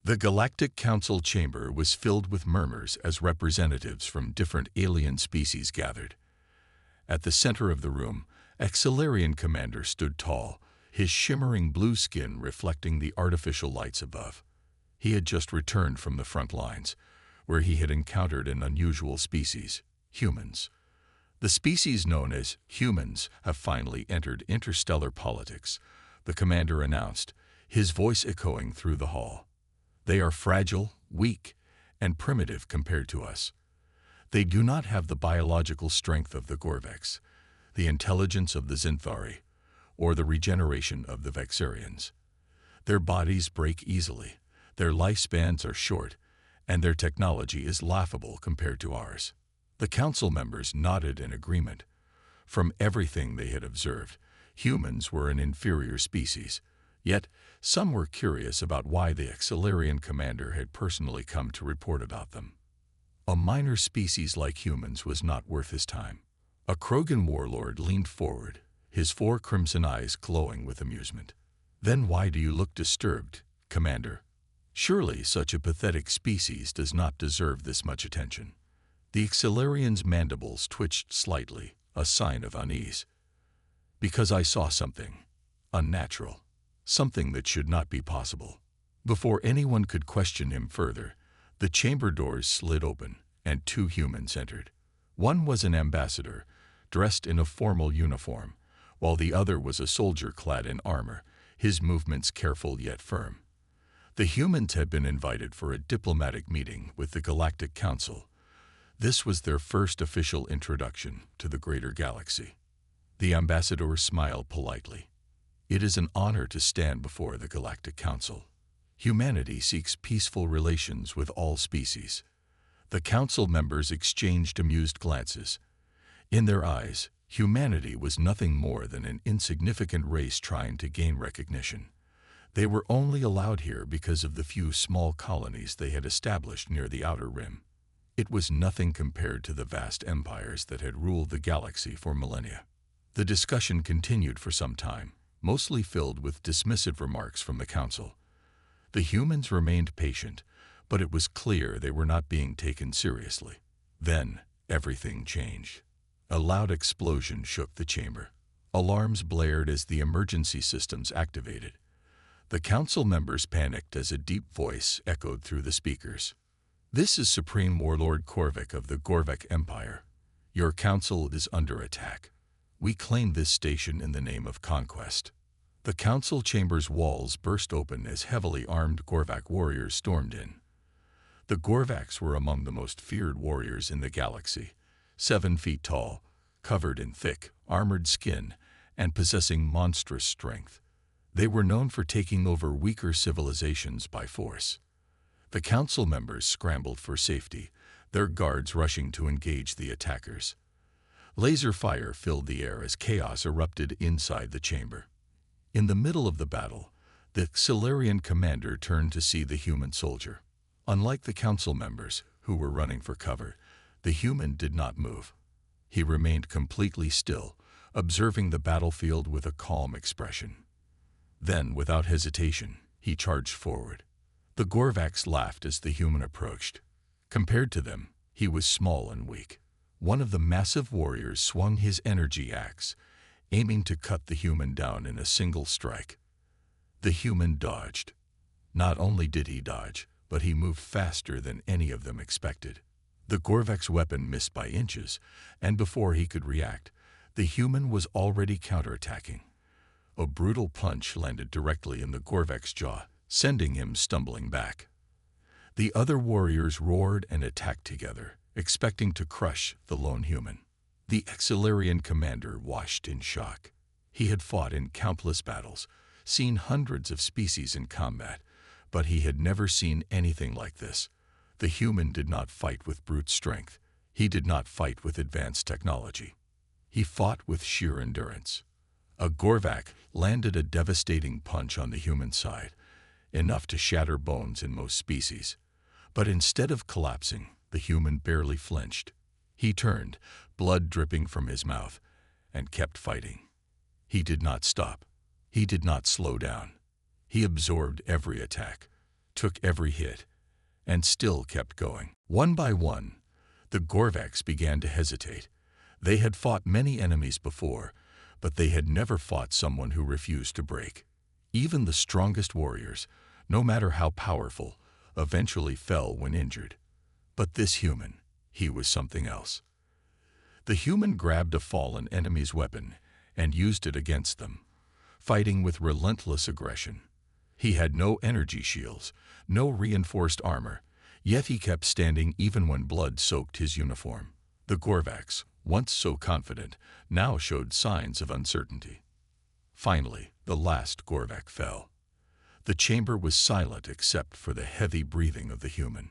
The Galactic Council chamber was filled with murmurs as representatives from different alien species gathered. At the center of the room, Excelarian Commander stood tall, his shimmering blue skin reflecting the artificial lights above. He had just returned from the front lines, where he had encountered an unusual species, humans. The species known as humans have finally entered interstellar politics, the commander announced, his voice echoing through the hall. They are fragile, weak, and primitive compared to us. They do not have the biological strength of the Gorvex, the intelligence of the Zinthari, or the regeneration of the Vexarians. Their bodies break easily, their lifespans are short, and their technology is laughable compared to ours. The council members nodded in agreement. From everything they had observed, humans were an inferior species, yet some were curious about why the Excelarian commander had personally come to report about them. A minor species like humans was not worth his time. A Krogan warlord leaned forward, his 4 crimson eyes glowing with amusement. Then why do you look disturbed, Commander? Surely such a pathetic species does not deserve this much attention. The Excelarian's mandibles twitched slightly, a sign of unease. Because I saw something unnatural, something that should not be possible. Before anyone could question him further, the chamber doors slid open, and 2 humans entered. One was an ambassador, dressed in a formal uniform, while the other was a soldier clad in armor, his movements careful yet firm. The humans had been invited for a diplomatic meeting with the Galactic Council. This was their first official introduction to the greater galaxy. The ambassador smiled politely. It is an honor to stand before the Galactic Council. Humanity seeks peaceful relations with all species. The council members exchanged amused glances. In their eyes, humanity was nothing more than an insignificant race trying to gain recognition. They were only allowed here because of the few small colonies they had established near the outer rim. It was nothing compared to the vast empires that had ruled the galaxy for millennia. The discussion continued for some time, mostly filled with dismissive remarks from the council. The humans remained patient, but it was clear they were not being taken seriously. Then, everything changed. A loud explosion shook the chamber. Alarms blared as the emergency systems activated. The council members panicked as a deep voice echoed through the speakers. This is Supreme Warlord Korvik of the Gorvek Empire. Your council is under attack. We claim this station in the name of conquest. The council chamber's walls burst open as heavily armed Gorvak warriors stormed in. The Gorvaks were among the most feared warriors in the galaxy, 7 feet tall, covered in thick, armored skin, and possessing monstrous strength. They were known for taking over weaker civilizations by force. The council members scrambled for safety, their guards rushing to engage the attackers. Laser fire filled the air as chaos erupted inside the chamber. In the middle of the battle, the Excelarian commander turned to see the human soldier. Unlike the council members, who were running for cover, the human did not move. He remained completely still, observing the battlefield with a calm expression. Then, without hesitation, he charged forward. The Gorvaks laughed as the human approached. Compared to them, he was small and weak. One of the massive warriors swung his energy axe, aiming to cut the human down in a single strike. The human dodged. Not only did he dodge, but he moved faster than any of them expected. The Gorvak's weapon missed by inches, and before he could react, the human was already counterattacking. A brutal punch landed directly in the Gorvak's jaw, sending him stumbling back. The other warriors roared and attacked together, expecting to crush the lone human. The Excelarian commander watched in shock. He had fought in countless battles, seen hundreds of species in combat, but he had never seen anything like this. The human did not fight with brute strength. He did not fight with advanced technology. He fought with sheer endurance. A Gorvak landed a devastating punch on the human side, enough to shatter bones in most species. But instead of collapsing, the human barely flinched. He turned, blood dripping from his mouth, and kept fighting. He did not stop. He did not slow down. He absorbed every attack, took every hit, and still kept going. One by one, the Gorvaks began to hesitate. They had fought many enemies before, but they had never fought someone who refused to break. Even the strongest warriors, no matter how powerful, eventually fell when injured. But this human, he was something else. The human grabbed a fallen enemy's weapon and used it against them, fighting with relentless aggression. He had no energy shields, no reinforced armor, yet he kept standing even when blood soaked his uniform. The Gorvaks, once so confident, now showed signs of uncertainty. Finally, the last Gorvak fell. The chamber was silent except for the heavy breathing of the human.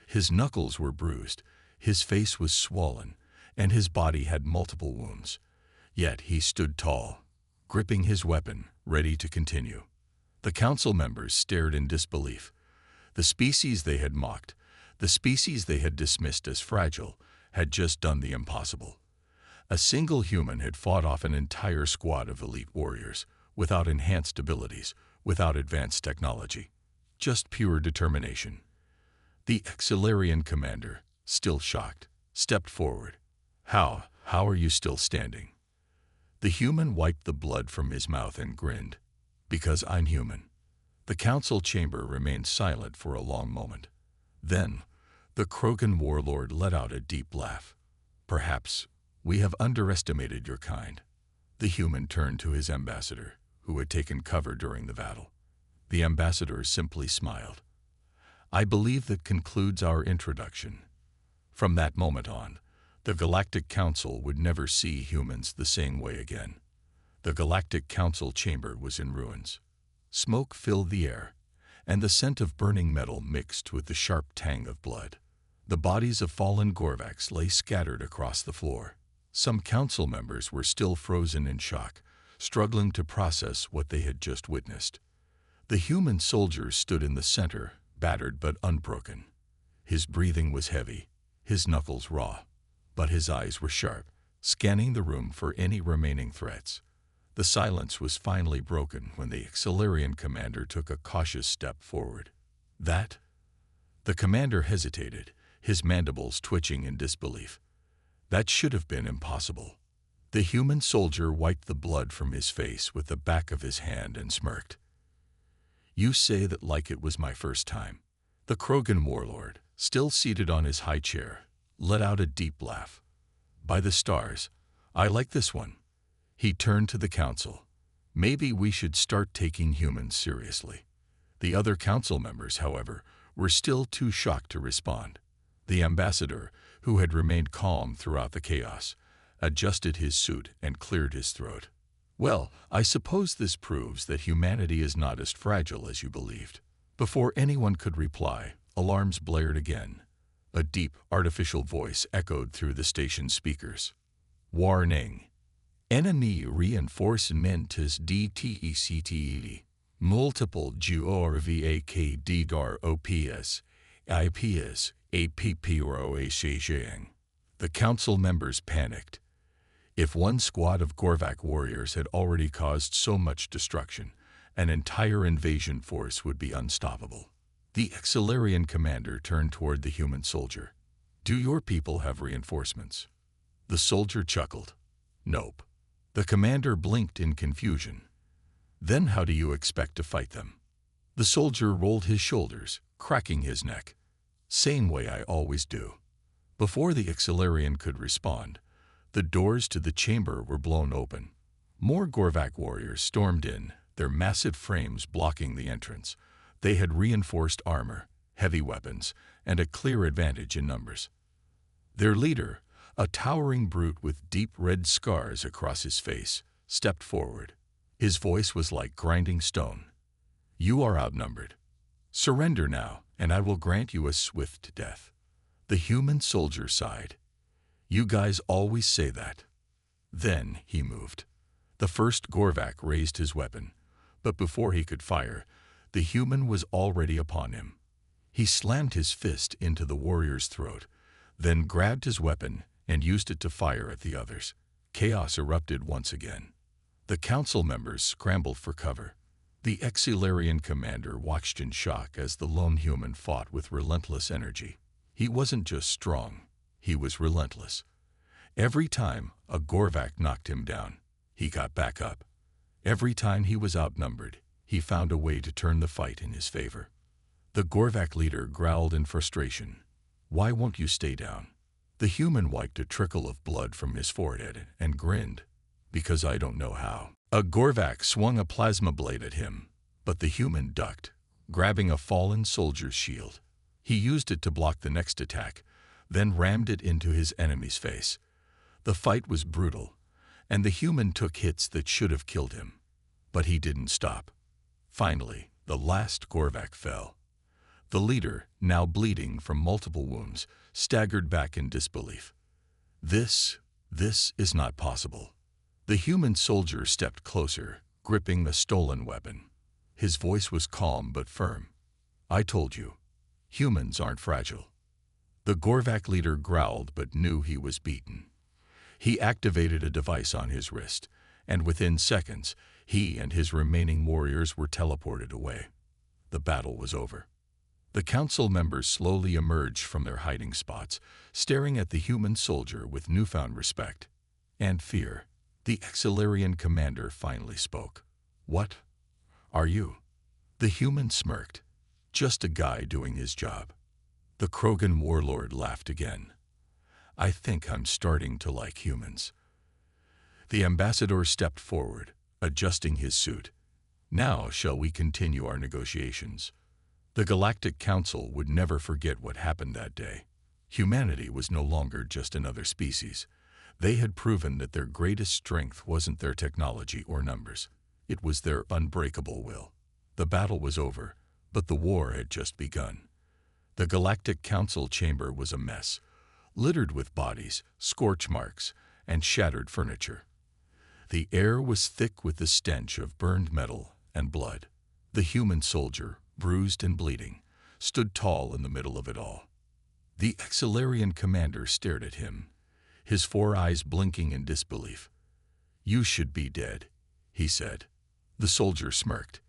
His knuckles were bruised, his face was swollen, and his body had multiple wounds. Yet he stood tall, gripping his weapon, ready to continue. The council members stared in disbelief. The species they had mocked, the species they had dismissed as fragile, had just done the impossible. A single human had fought off an entire squad of elite warriors, without enhanced abilities, without advanced technology. Just pure determination. The Exilarian commander, still shocked, stepped forward. How are you still standing?" The human wiped the blood from his mouth and grinned. "Because I'm human." The council chamber remained silent for a long moment. Then, the Krogan warlord let out a deep laugh. "Perhaps we have underestimated your kind." The human turned to his ambassador, who had taken cover during the battle. The ambassador simply smiled. "I believe that concludes our introduction." From that moment on, the Galactic Council would never see humans the same way again. The Galactic Council chamber was in ruins. Smoke filled the air, and the scent of burning metal mixed with the sharp tang of blood. The bodies of fallen Gorvaks lay scattered across the floor. Some council members were still frozen in shock, struggling to process what they had just witnessed. The human soldier stood in the center, battered but unbroken. His breathing was heavy, his knuckles raw, but his eyes were sharp, scanning the room for any remaining threats. The silence was finally broken when the Exilarian commander took a cautious step forward. "That?" The commander hesitated, his mandibles twitching in disbelief. "That should have been impossible." The human soldier wiped the blood from his face with the back of his hand and smirked. "You say that like it was my first time." The Krogan warlord, still seated on his high chair, let out a deep laugh. "By the stars, I like this one." He turned to the council. "Maybe we should start taking humans seriously." The other council members, however, were still too shocked to respond. The ambassador, who had remained calm throughout the chaos, adjusted his suit and cleared his throat. "Well, I suppose this proves that humanity is not as fragile as you believed." Before anyone could reply, alarms blared again. A deep, artificial voice echoed through the station's speakers. "Warning. Enemy reinforcements DTECTE. Multiple GORVAKDDAR-OPS, IPS, APPROACJing." The council members panicked. If one squad of Gorvak warriors had already caused so much destruction, an entire invasion force would be unstoppable. The Exilarian commander turned toward the human soldier. "Do your people have reinforcements?" The soldier chuckled. "Nope." The commander blinked in confusion. "Then how do you expect to fight them?" The soldier rolled his shoulders, cracking his neck. "Same way I always do." Before the Exilarian could respond, the doors to the chamber were blown open. More Gorvak warriors stormed in, their massive frames blocking the entrance. They had reinforced armor, heavy weapons, and a clear advantage in numbers. Their leader, a towering brute with deep red scars across his face, stepped forward. His voice was like grinding stone. "You are outnumbered. Surrender now, and I will grant you a swift death." The human soldier sighed. "You guys always say that." Then he moved. The first Gorvak raised his weapon, but before he could fire, the human was already upon him. He slammed his fist into the warrior's throat, then grabbed his weapon and used it to fire at the others. Chaos erupted once again. The council members scrambled for cover. The Exilarian commander watched in shock as the lone human fought with relentless energy. He wasn't just strong, he was relentless. Every time a Gorvak knocked him down, he got back up. Every time he was outnumbered, he found a way to turn the fight in his favor. The Gorvak leader growled in frustration. "Why won't you stay down?" The human wiped a trickle of blood from his forehead and grinned. "Because I don't know how." A Gorvak swung a plasma blade at him, but the human ducked, grabbing a fallen soldier's shield. He used it to block the next attack, then rammed it into his enemy's face. The fight was brutal, and the human took hits that should have killed him. But he didn't stop. Finally, the last Gorvak fell. The leader, now bleeding from multiple wounds, staggered back in disbelief. This is not possible." The human soldier stepped closer, gripping the stolen weapon. His voice was calm but firm. "I told you, humans aren't fragile." The Gorvak leader growled but knew he was beaten. He activated a device on his wrist, and within seconds, he and his remaining warriors were teleported away. The battle was over. The council members slowly emerged from their hiding spots, staring at the human soldier with newfound respect and fear. The Exilarian commander finally spoke. "What are you?" The human smirked. "Just a guy doing his job." The Krogan warlord laughed again. "I think I'm starting to like humans." The ambassador stepped forward, adjusting his suit. "Now shall we continue our negotiations?" The Galactic Council would never forget what happened that day. Humanity was no longer just another species. They had proven that their greatest strength wasn't their technology or numbers. It was their unbreakable will. The battle was over, but the war had just begun. The Galactic Council chamber was a mess, littered with bodies, scorch marks, and shattered furniture. The air was thick with the stench of burned metal and blood. The human soldier, bruised and bleeding, stood tall in the middle of it all. The Exilarian commander stared at him, his 4 eyes blinking in disbelief. "You should be dead," he said. The soldier smirked.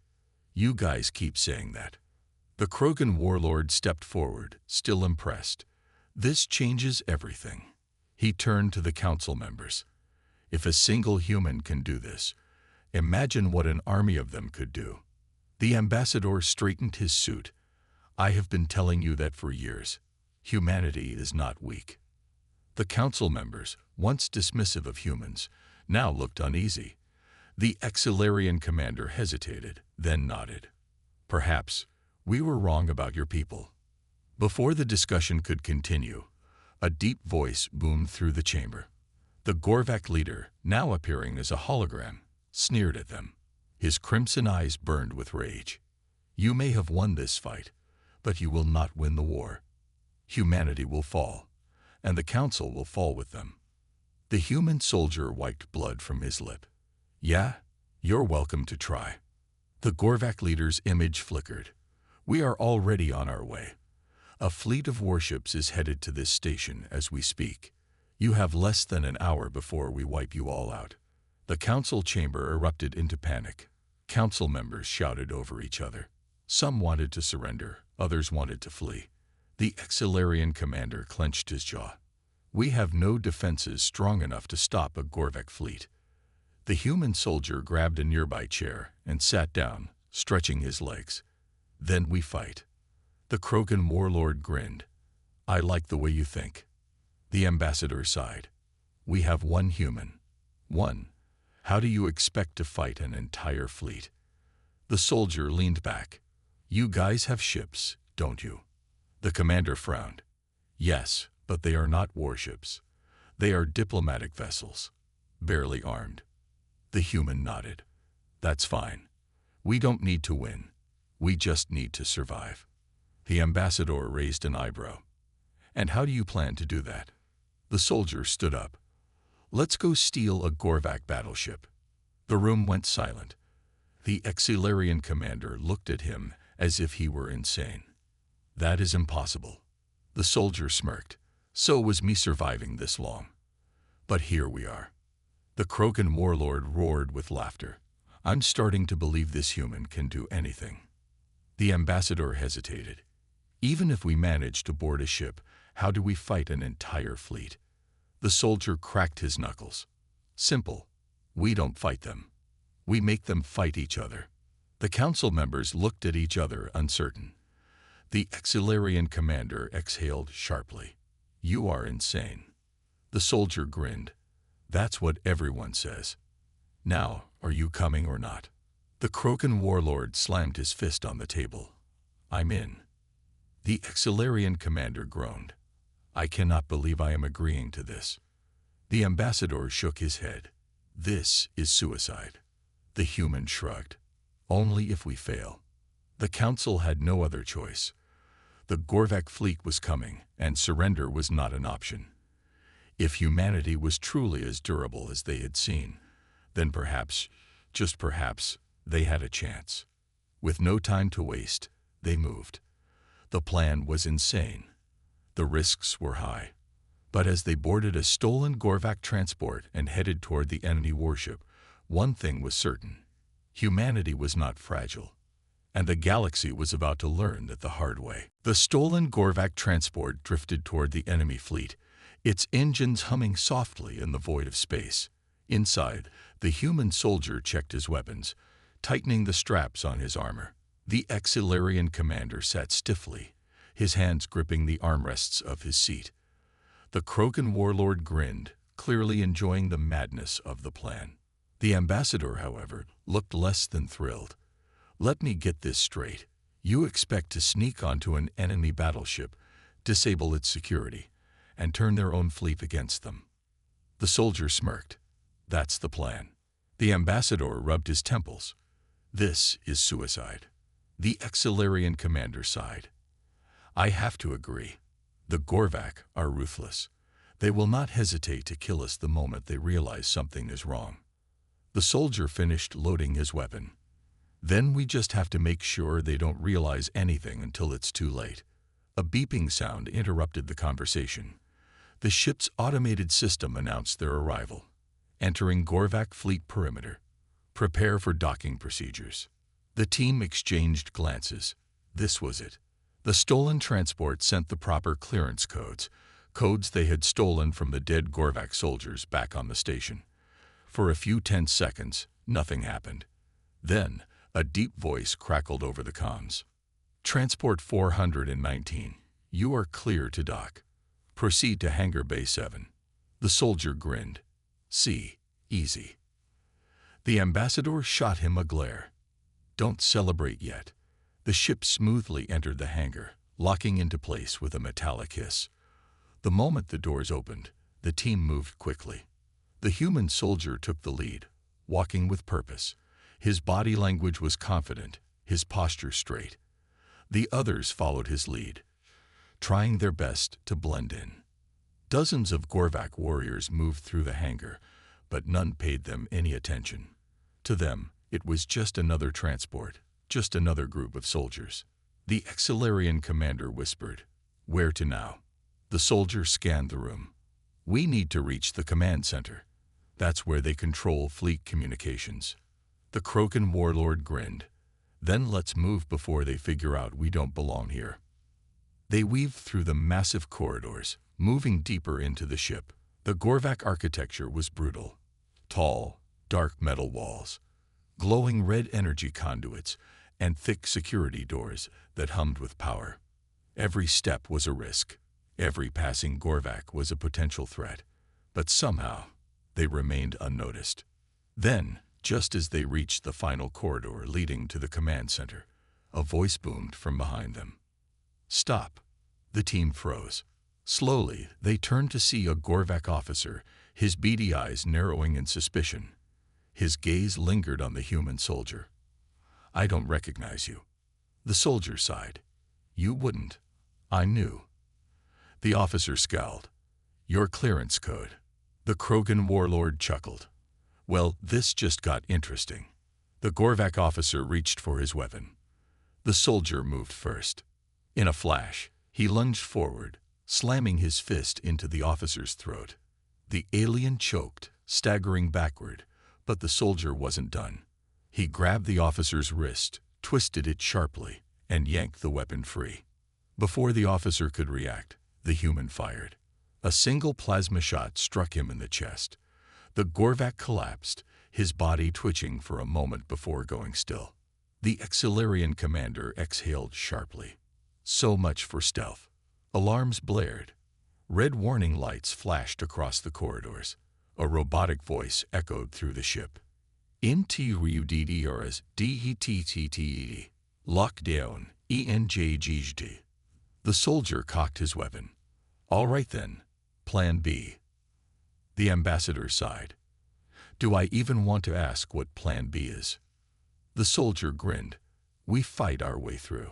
"You guys keep saying that." The Krogan warlord stepped forward, still impressed. "This changes everything." He turned to the council members. "If a single human can do this, imagine what an army of them could do." The ambassador straightened his suit. "I have been telling you that for years. Humanity is not weak." The council members, once dismissive of humans, now looked uneasy. The Exilarian commander hesitated, then nodded. "Perhaps we were wrong about your people." Before the discussion could continue, a deep voice boomed through the chamber. The Gorvak leader, now appearing as a hologram, sneered at them. His crimson eyes burned with rage. "You may have won this fight, but you will not win the war. Humanity will fall, and the council will fall with them." The human soldier wiped blood from his lip. "Yeah, you're welcome to try." The Gorvak leader's image flickered. "We are already on our way. A fleet of warships is headed to this station as we speak. You have less than an hour before we wipe you all out." The council chamber erupted into panic. Council members shouted over each other. Some wanted to surrender, others wanted to flee. The Exilarian commander clenched his jaw. "We have no defenses strong enough to stop a Gorvak fleet." The human soldier grabbed a nearby chair and sat down, stretching his legs. "Then we fight." The Krogan warlord grinned. "I like the way you think." The ambassador sighed. "We have one human. One. How do you expect to fight an entire fleet?" The soldier leaned back. "You guys have ships, don't you?" The commander frowned. "Yes, but they are not warships. They are diplomatic vessels, barely armed." The human nodded. "That's fine. We don't need to win. We just need to survive." The ambassador raised an eyebrow. "And how do you plan to do that?" The soldier stood up. "Let's go steal a Gorvak battleship." The room went silent. The Exilarian commander looked at him as if he were insane. "That is impossible." The soldier smirked. "So was me surviving this long. But here we are." The Krogan warlord roared with laughter. I'm starting to believe this human can do anything. The ambassador hesitated. Even if we manage to board a ship, how do we fight an entire fleet? The soldier cracked his knuckles. Simple. We don't fight them. We make them fight each other. The council members looked at each other, uncertain. The Exilarian commander exhaled sharply. You are insane. The soldier grinned. That's what everyone says. Now, are you coming or not? The Krogan warlord slammed his fist on the table. I'm in. The Exilarian commander groaned. I cannot believe I am agreeing to this. The ambassador shook his head. This is suicide. The human shrugged. Only if we fail. The council had no other choice. The Gorvak fleet was coming, and surrender was not an option. If humanity was truly as durable as they had seen, then perhaps, just perhaps, they had a chance. With no time to waste, they moved. The plan was insane. The risks were high. But as they boarded a stolen Gorvak transport and headed toward the enemy warship, one thing was certain. Humanity was not fragile. And the galaxy was about to learn that the hard way. The stolen Gorvak transport drifted toward the enemy fleet, its engines humming softly in the void of space. Inside, the human soldier checked his weapons, tightening the straps on his armor. The Exilarian commander sat stiffly, his hands gripping the armrests of his seat. The Krogan warlord grinned, clearly enjoying the madness of the plan. The ambassador, however, looked less than thrilled. Let me get this straight. You expect to sneak onto an enemy battleship, disable its security, and turn their own fleet against them. The soldier smirked. That's the plan. The ambassador rubbed his temples. This is suicide. The Exilarian commander sighed. I have to agree. The Gorvak are ruthless. They will not hesitate to kill us the moment they realize something is wrong. The soldier finished loading his weapon. Then we just have to make sure they don't realize anything until it's too late. A beeping sound interrupted the conversation. The ship's automated system announced their arrival. Entering Gorvak fleet perimeter. Prepare for docking procedures. The team exchanged glances. This was it. The stolen transport sent the proper clearance codes, codes they had stolen from the dead Gorvak soldiers back on the station. For a few tense seconds, nothing happened. Then, a deep voice crackled over the comms. Transport 419, you are clear to dock. Proceed to Hangar Bay 7. The soldier grinned. See, easy. The ambassador shot him a glare. Don't celebrate yet. The ship smoothly entered the hangar, locking into place with a metallic hiss. The moment the doors opened, the team moved quickly. The human soldier took the lead, walking with purpose. His body language was confident, his posture straight. The others followed his lead, trying their best to blend in. Dozens of Gorvak warriors moved through the hangar, but none paid them any attention. To them, it was just another transport, just another group of soldiers. The Exilarian commander whispered, "Where to now?" The soldier scanned the room. "We need to reach the command center. That's where they control fleet communications." The Krogan warlord grinned. "Then let's move before they figure out we don't belong here." They weaved through the massive corridors, moving deeper into the ship. The Gorvak architecture was brutal. Tall, dark metal walls, glowing red energy conduits, and thick security doors that hummed with power. Every step was a risk. Every passing Gorvak was a potential threat. But somehow, they remained unnoticed. Then, just as they reached the final corridor leading to the command center, a voice boomed from behind them. "Stop." The team froze. Slowly, they turned to see a Gorvak officer, his beady eyes narrowing in suspicion. His gaze lingered on the human soldier. "I don't recognize you." The soldier sighed. "You wouldn't. I knew." The officer scowled. "Your clearance code." The Krogan warlord chuckled. "Well, this just got interesting." The Gorvak officer reached for his weapon. The soldier moved first. In a flash, he lunged forward, slamming his fist into the officer's throat. The alien choked, staggering backward, but the soldier wasn't done. He grabbed the officer's wrist, twisted it sharply, and yanked the weapon free. Before the officer could react, the human fired. A single plasma shot struck him in the chest. The Gorvac collapsed, his body twitching for a moment before going still. The Exilarian commander exhaled sharply. So much for stealth. Alarms blared. Red warning lights flashed across the corridors. A robotic voice echoed through the ship. Interiudrs DETTTE. Lockdown ENJGD. The soldier cocked his weapon. All right then, Plan B. The ambassador sighed. Do I even want to ask what Plan B is? The soldier grinned. We fight our way through.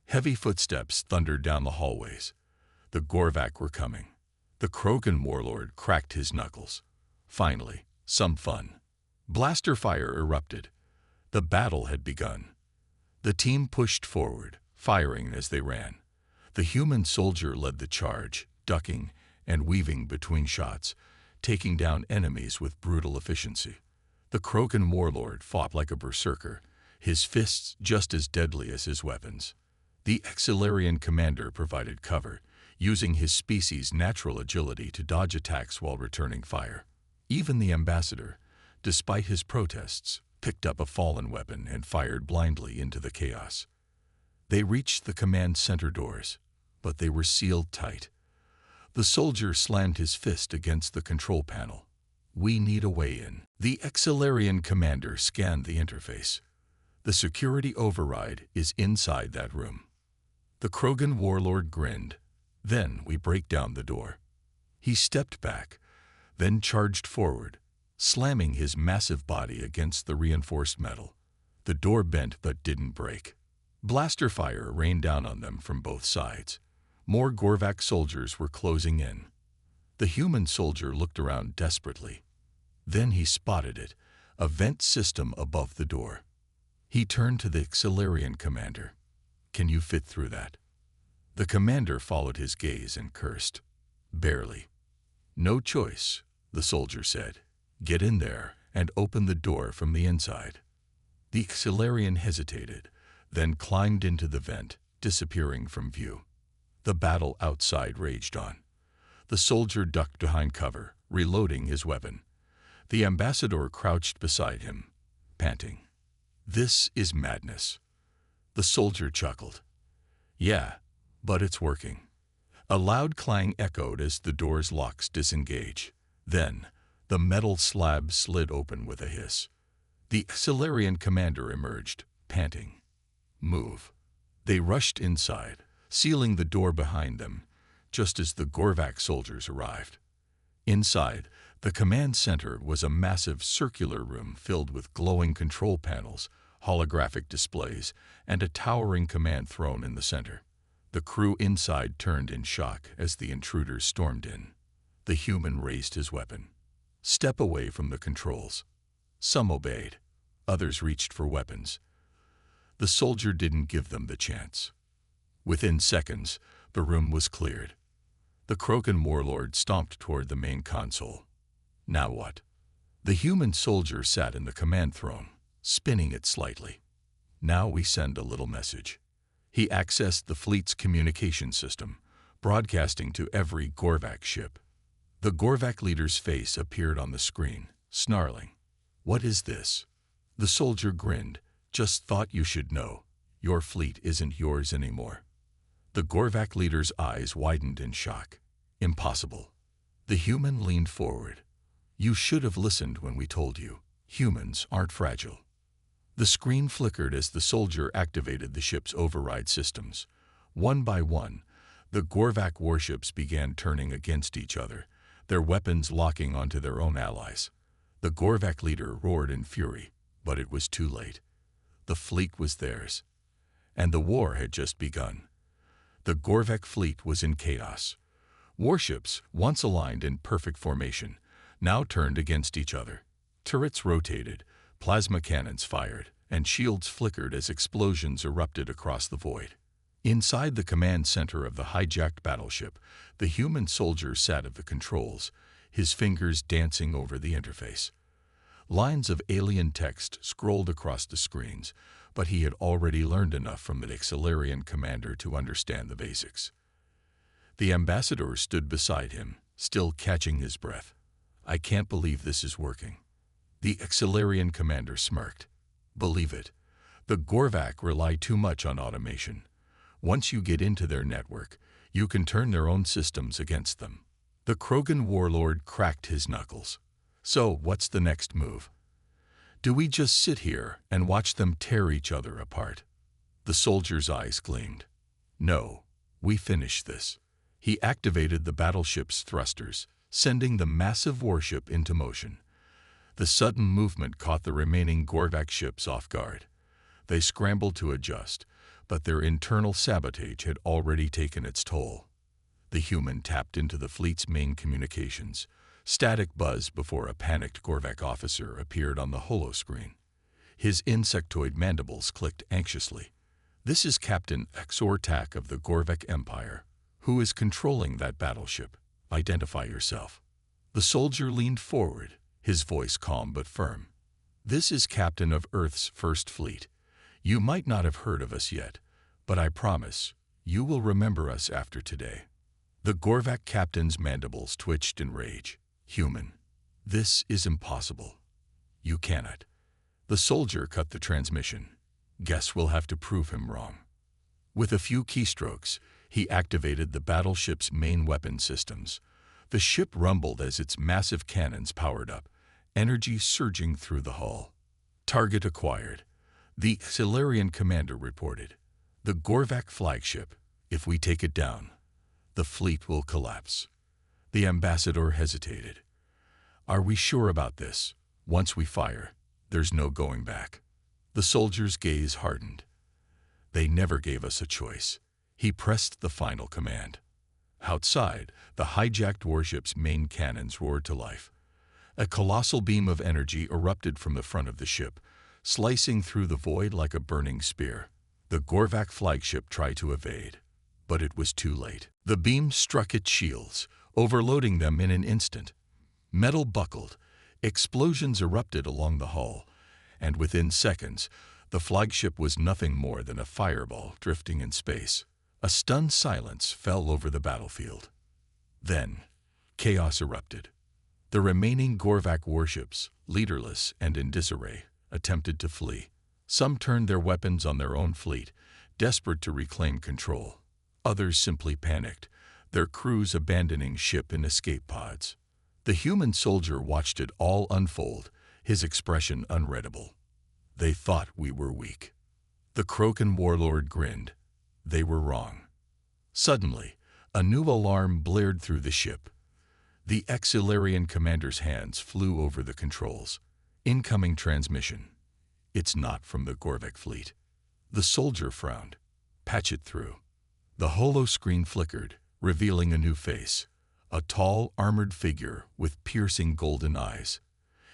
Heavy footsteps thundered down the hallways. The Gorvac were coming. The Krogan warlord cracked his knuckles. Finally, some fun. Blaster fire erupted. The battle had begun. The team pushed forward, firing as they ran. The human soldier led the charge, ducking and weaving between shots, taking down enemies with brutal efficiency. The Krogan warlord fought like a berserker, his fists just as deadly as his weapons. The Exilarian commander provided cover, using his species' natural agility to dodge attacks while returning fire. Even the ambassador, despite his protests, picked up a fallen weapon and fired blindly into the chaos. They reached the command center doors, but they were sealed tight. The soldier slammed his fist against the control panel. We need a way in. The Exilarian commander scanned the interface. The security override is inside that room. The Krogan warlord grinned. Then we break down the door. He stepped back, then charged forward, slamming his massive body against the reinforced metal. The door bent but didn't break. Blaster fire rained down on them from both sides. More Gorvac soldiers were closing in. The human soldier looked around desperately. Then he spotted it, a vent system above the door. He turned to the Exilarian commander. Can you fit through that? The commander followed his gaze and cursed. Barely. No choice, the soldier said. Get in there and open the door from the inside. The Exilarian hesitated, then climbed into the vent, disappearing from view. The battle outside raged on. The soldier ducked behind cover, reloading his weapon. The ambassador crouched beside him, panting. This is madness. The soldier chuckled. Yeah, but it's working. A loud clang echoed as the door's locks disengaged. Then, the metal slab slid open with a hiss. The Exilarian commander emerged, panting. Move. They rushed inside, sealing the door behind them, just as the Gorvac soldiers arrived. Inside, the command center was a massive circular room filled with glowing control panels, holographic displays, and a towering command throne in the center. The crew inside turned in shock as the intruders stormed in. The human raised his weapon. Step away from the controls. Some obeyed. Others reached for weapons. The soldier didn't give them the chance. Within seconds, the room was cleared. The Krogan warlord stomped toward the main console. Now what? The human soldier sat in the command throne, spinning it slightly. Now we send a little message. He accessed the fleet's communication system, broadcasting to every Gorvac ship. The Gorvac leader's face appeared on the screen, snarling. What is this? The soldier grinned. Just thought you should know. Your fleet isn't yours anymore. The Gorvac leader's eyes widened in shock. Impossible. The human leaned forward. You should have listened when we told you. Humans aren't fragile. The screen flickered as the soldier activated the ship's override systems. One by one, the Gorvac warships began turning against each other, their weapons locking onto their own allies. The Gorvac leader roared in fury, but it was too late. The fleet was theirs, and the war had just begun. The Gorvac fleet was in chaos. Warships, once aligned in perfect formation, now turned against each other. Turrets rotated, plasma cannons fired, and shields flickered as explosions erupted across the void. Inside the command center of the hijacked battleship, the human soldier sat at the controls, his fingers dancing over the interface. Lines of alien text scrolled across the screens, but he had already learned enough from the Excelarian commander to understand the basics. The ambassador stood beside him, still catching his breath. "I can't believe this is working." The Excelarian commander smirked. "Believe it. The Gorvak rely too much on automation. Once you get into their network, you can turn their own systems against them." The Krogan warlord cracked his knuckles. "So, what's the next move? Do we just sit here and watch them tear each other apart?" The soldier's eyes gleamed. "No, we finish this." He activated the battleship's thrusters, sending the massive warship into motion. The sudden movement caught the remaining Gorvak ships off guard. They scrambled to adjust, but their internal sabotage had already taken its toll. The human tapped into the fleet's main communications. Static buzz before a panicked Gorvak officer appeared on the holoscreen. His insectoid mandibles clicked anxiously. "This is Captain Exortak of the Gorvak Empire. Who is controlling that battleship? Identify yourself." The soldier leaned forward, his voice calm but firm. "This is Captain of Earth's First Fleet. You might not have heard of us yet, but I promise you will remember us after today." The Gorvak captain's mandibles twitched in rage. "Human, this is impossible. You cannot." The soldier cut the transmission. "Guess we'll have to prove him wrong." With a few keystrokes, he activated the battleship's main weapon systems. The ship rumbled as its massive cannons powered up, energy surging through the hull. "Target acquired," the Excelarian commander reported. "The Gorvak flagship. If we take it down, the fleet will collapse." The ambassador hesitated. "Are we sure about this? Once we fire, there's no going back." The soldier's gaze hardened. "They never gave us a choice." He pressed the final command. Outside, the hijacked warship's main cannons roared to life. A colossal beam of energy erupted from the front of the ship, slicing through the void like a burning spear. The Gorvak flagship tried to evade, but it was too late. The beam struck its shields, overloading them in an instant. Metal buckled, explosions erupted along the hull, and within seconds, the flagship was nothing more than a fireball drifting in space. A stunned silence fell over the battlefield. Then, chaos erupted. The remaining Gorvak warships, leaderless and in disarray, attempted to flee. Some turned their weapons on their own fleet, desperate to reclaim control. Others simply panicked, their crews abandoning ship in escape pods. The human soldier watched it all unfold, his expression unreadable. "They thought we were weak." The Krogan warlord grinned. They were wrong. Suddenly, a new alarm blared through the ship. The Excelarian commander's hands flew over the controls. "Incoming transmission." "It's not from the Gorvak fleet." The soldier frowned. "Patch it through." The holoscreen flickered, revealing a new face. A tall, armored figure with piercing golden eyes.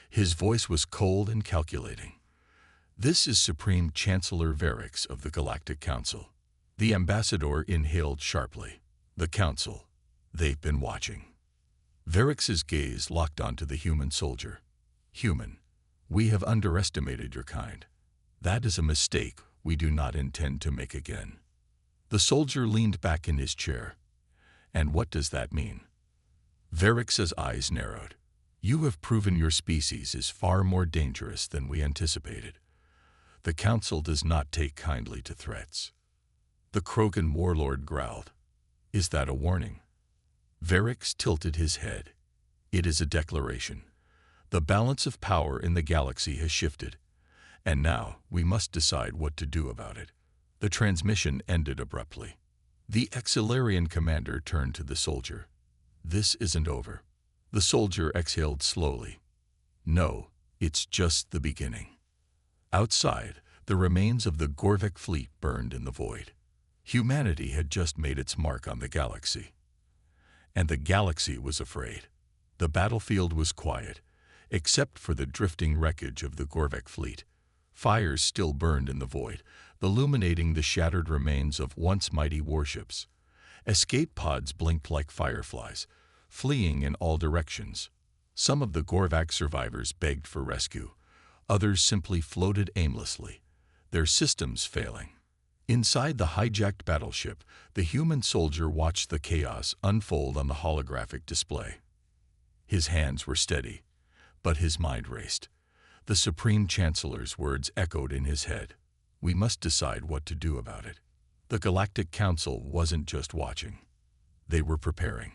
His voice was cold and calculating. "This is Supreme Chancellor Verix of the Galactic Council." The ambassador inhaled sharply. "The Council. They've been watching." Verix's gaze locked onto the human soldier. "Human, we have underestimated your kind. That is a mistake we do not intend to make again." The soldier leaned back in his chair. "And what does that mean?" Verix's eyes narrowed. "You have proven your species is far more dangerous than we anticipated. The Council does not take kindly to threats." The Krogan warlord growled. "Is that a warning?" Verix tilted his head. "It is a declaration. The balance of power in the galaxy has shifted, and now we must decide what to do about it." The transmission ended abruptly. The Excelarian commander turned to the soldier. "This isn't over." The soldier exhaled slowly. "No, it's just the beginning." Outside, the remains of the Gorvak fleet burned in the void. Humanity had just made its mark on the galaxy. And the galaxy was afraid. The battlefield was quiet, except for the drifting wreckage of the Gorvak fleet. Fires still burned in the void, illuminating the shattered remains of once mighty warships. Escape pods blinked like fireflies, fleeing in all directions. Some of the Gorvak survivors begged for rescue. Others simply floated aimlessly, their systems failing. Inside the hijacked battleship, the human soldier watched the chaos unfold on the holographic display. His hands were steady, but his mind raced. The Supreme Chancellor's words echoed in his head. We must decide what to do about it. The Galactic Council wasn't just watching. They were preparing.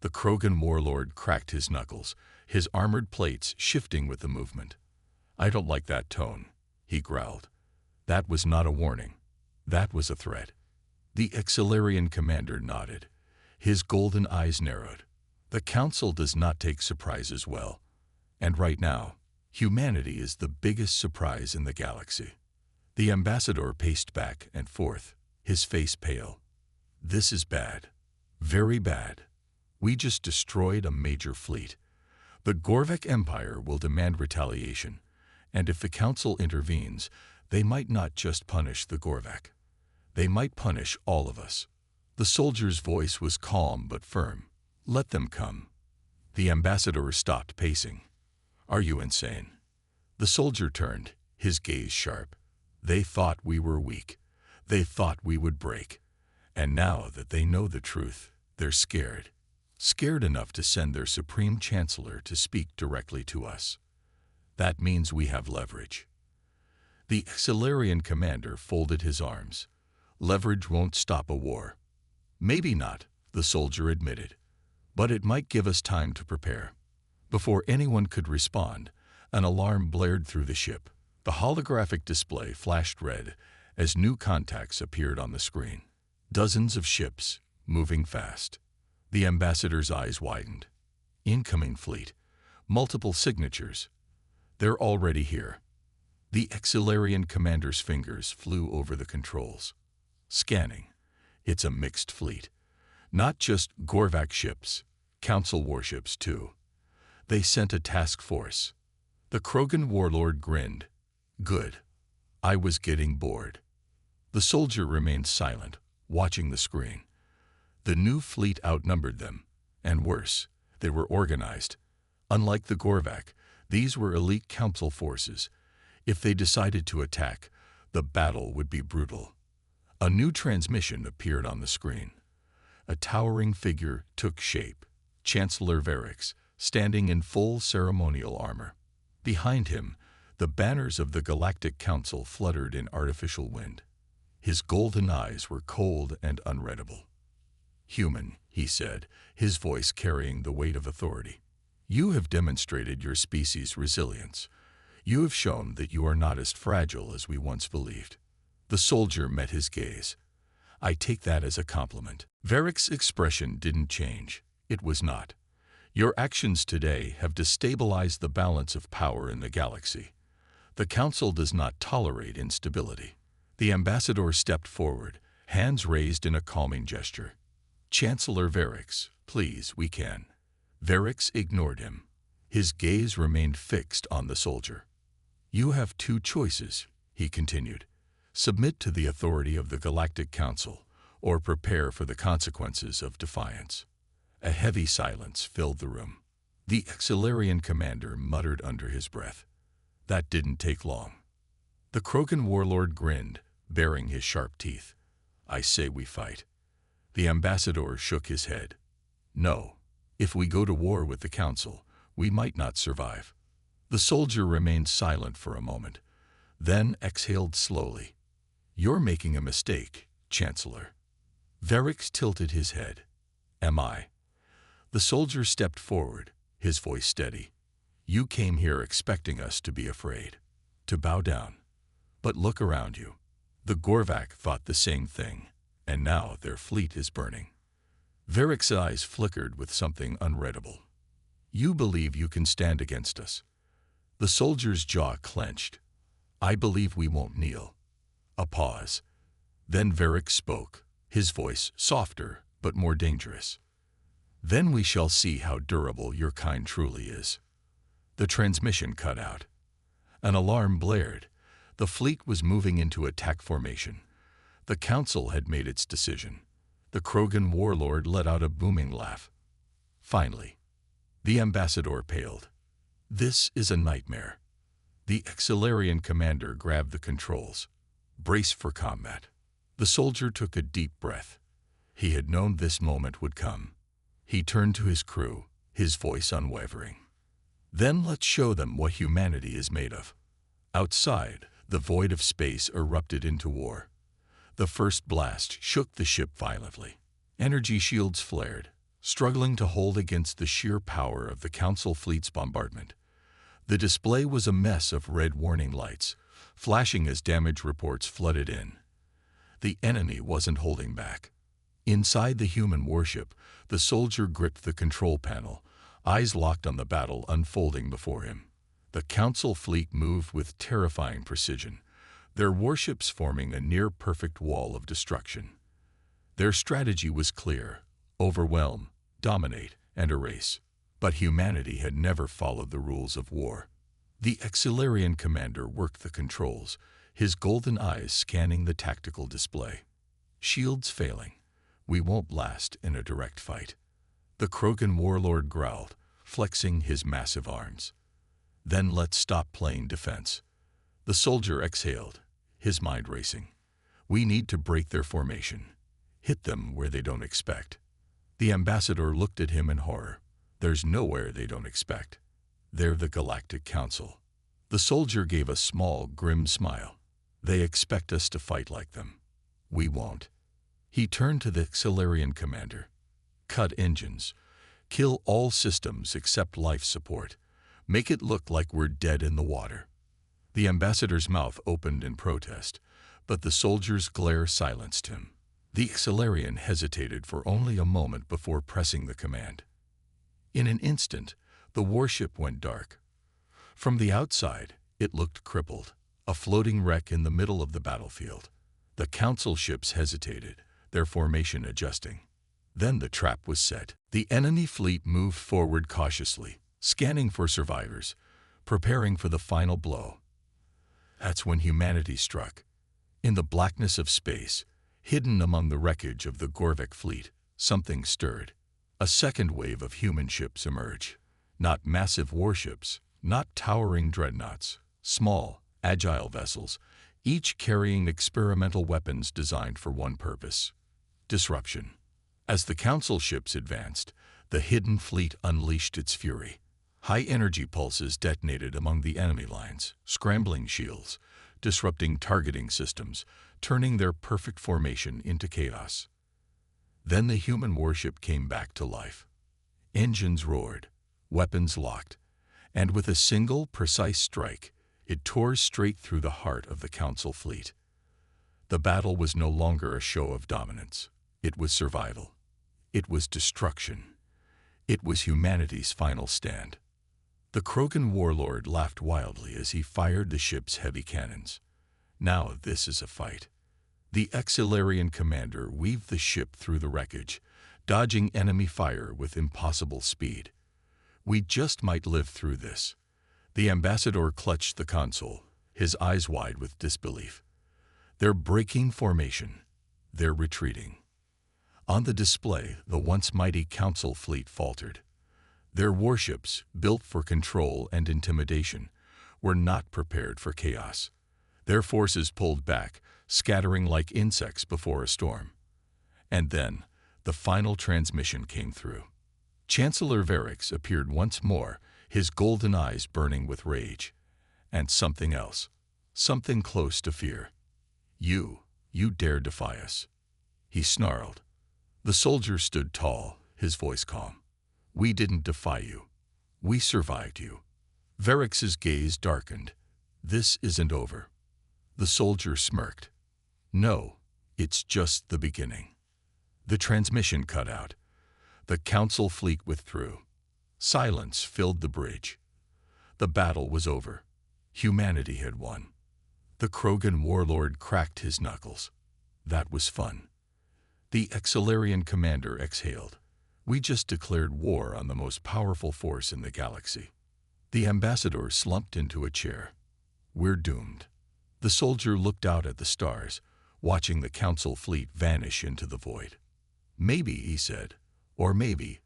The Krogan warlord cracked his knuckles, his armored plates shifting with the movement. I don't like that tone, he growled. That was not a warning. That was a threat. The Excelarian commander nodded. His golden eyes narrowed. The Council does not take surprises well. And right now, humanity is the biggest surprise in the galaxy. The ambassador paced back and forth, his face pale. This is bad. Very bad. We just destroyed a major fleet. The Gorvak Empire will demand retaliation, and if the Council intervenes, they might not just punish the Gorvak. They might punish all of us. The soldier's voice was calm but firm. Let them come. The ambassador stopped pacing. Are you insane? The soldier turned, his gaze sharp. They thought we were weak. They thought we would break. And now that they know the truth, they're scared. Scared enough to send their Supreme Chancellor to speak directly to us. That means we have leverage. The Excelarian commander folded his arms. Leverage won't stop a war. Maybe not, the soldier admitted. But it might give us time to prepare. Before anyone could respond, an alarm blared through the ship. The holographic display flashed red as new contacts appeared on the screen. Dozens of ships, moving fast. The ambassador's eyes widened. Incoming fleet. Multiple signatures. They're already here. The Excelarian commander's fingers flew over the controls. Scanning. It's a mixed fleet. Not just Gorvak ships, Council warships too. They sent a task force. The Krogan warlord grinned. Good. I was getting bored. The soldier remained silent, watching the screen. The new fleet outnumbered them, and worse, they were organized. Unlike the Gorvak, these were elite council forces. If they decided to attack, the battle would be brutal. A new transmission appeared on the screen. A towering figure took shape, Chancellor Varix, standing in full ceremonial armor. Behind him, the banners of the Galactic Council fluttered in artificial wind. His golden eyes were cold and unreadable. Human, he said, his voice carrying the weight of authority. You have demonstrated your species' resilience. You have shown that you are not as fragile as we once believed. The soldier met his gaze. I take that as a compliment. Varix's expression didn't change. It was not. Your actions today have destabilized the balance of power in the galaxy. The Council does not tolerate instability. The ambassador stepped forward, hands raised in a calming gesture. Chancellor Varix, please, we can. Varix ignored him. His gaze remained fixed on the soldier. You have two choices, he continued. Submit to the authority of the Galactic Council, or prepare for the consequences of defiance. A heavy silence filled the room. The Excelarian commander muttered under his breath. That didn't take long. The Krogan warlord grinned, baring his sharp teeth. I say we fight. The ambassador shook his head. No. If we go to war with the Council, we might not survive. The soldier remained silent for a moment, then exhaled slowly. You're making a mistake, Chancellor. Varix tilted his head. Am I? The soldier stepped forward, his voice steady. You came here expecting us to be afraid, to bow down. But look around you. The Gorvak thought the same thing, and now their fleet is burning. Varix's eyes flickered with something unreadable. You believe you can stand against us. The soldier's jaw clenched. I believe we won't kneel. A pause. Then Varix spoke, his voice softer but more dangerous. Then we shall see how durable your kind truly is. The transmission cut out. An alarm blared. The fleet was moving into attack formation. The Council had made its decision. The Krogan warlord let out a booming laugh. Finally. The ambassador paled. This is a nightmare. The Excelarian commander grabbed the controls. Brace for combat. The soldier took a deep breath. He had known this moment would come. He turned to his crew, his voice unwavering. Then let's show them what humanity is made of. Outside, the void of space erupted into war. The first blast shook the ship violently. Energy shields flared, struggling to hold against the sheer power of the Council fleet's bombardment. The display was a mess of red warning lights, flashing as damage reports flooded in. The enemy wasn't holding back. Inside the human warship, the soldier gripped the control panel, eyes locked on the battle unfolding before him. The Council fleet moved with terrifying precision, their warships forming a near-perfect wall of destruction. Their strategy was clear: overwhelm, dominate, and erase. But humanity had never followed the rules of war. The Excelarian commander worked the controls, his golden eyes scanning the tactical display. Shields failing. We won't last in a direct fight. The Krogan warlord growled, flexing his massive arms. Then let's stop playing defense. The soldier exhaled, his mind racing. We need to break their formation. Hit them where they don't expect. The ambassador looked at him in horror. There's nowhere they don't expect. They're the Galactic Council. The soldier gave a small, grim smile. They expect us to fight like them. We won't. He turned to the Excelarian commander. Cut engines. Kill all systems except life support. Make it look like we're dead in the water. The ambassador's mouth opened in protest, but the soldier's glare silenced him. The Excelarian hesitated for only a moment before pressing the command. In an instant, the warship went dark. From the outside, it looked crippled, a floating wreck in the middle of the battlefield. The Council ships hesitated, their formation adjusting. Then the trap was set. The enemy fleet moved forward cautiously, scanning for survivors, preparing for the final blow. That's when humanity struck. In the blackness of space, hidden among the wreckage of the Gorvek fleet, something stirred. A second wave of human ships emerged. Not massive warships, not towering dreadnoughts, small, agile vessels, each carrying experimental weapons designed for one purpose: disruption. As the Council ships advanced, the hidden fleet unleashed its fury. High-energy pulses detonated among the enemy lines, scrambling shields, disrupting targeting systems, turning their perfect formation into chaos. Then the human warship came back to life. Engines roared, weapons locked, and with a single, precise strike, it tore straight through the heart of the Council fleet. The battle was no longer a show of dominance. It was survival. It was destruction. It was humanity's final stand. The Krogan warlord laughed wildly as he fired the ship's heavy cannons. Now this is a fight. The Excelarian commander weaved the ship through the wreckage, dodging enemy fire with impossible speed. We just might live through this. The ambassador clutched the console, his eyes wide with disbelief. They're breaking formation. They're retreating. On the display, the once mighty Council fleet faltered. Their warships, built for control and intimidation, were not prepared for chaos. Their forces pulled back, scattering like insects before a storm. And then, the final transmission came through. Chancellor Varix appeared once more, his golden eyes burning with rage. And something else, something close to fear. You dare defy us. He snarled. The soldier stood tall, his voice calm. We didn't defy you. We survived you. Varix's gaze darkened. This isn't over. The soldier smirked. No, it's just the beginning. The transmission cut out. The Council fleet withdrew. Silence filled the bridge. The battle was over. Humanity had won. The Krogan warlord cracked his knuckles. That was fun. The Excelarian commander exhaled. We just declared war on the most powerful force in the galaxy. The ambassador slumped into a chair. We're doomed. The soldier looked out at the stars, watching the Council fleet vanish into the void. Maybe, he said, or maybe,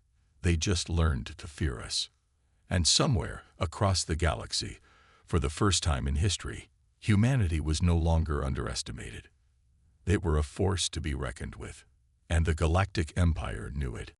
They just learned to fear us. And somewhere across the galaxy, for the first time in history, humanity was no longer underestimated. They were a force to be reckoned with, and the Galactic Empire knew it.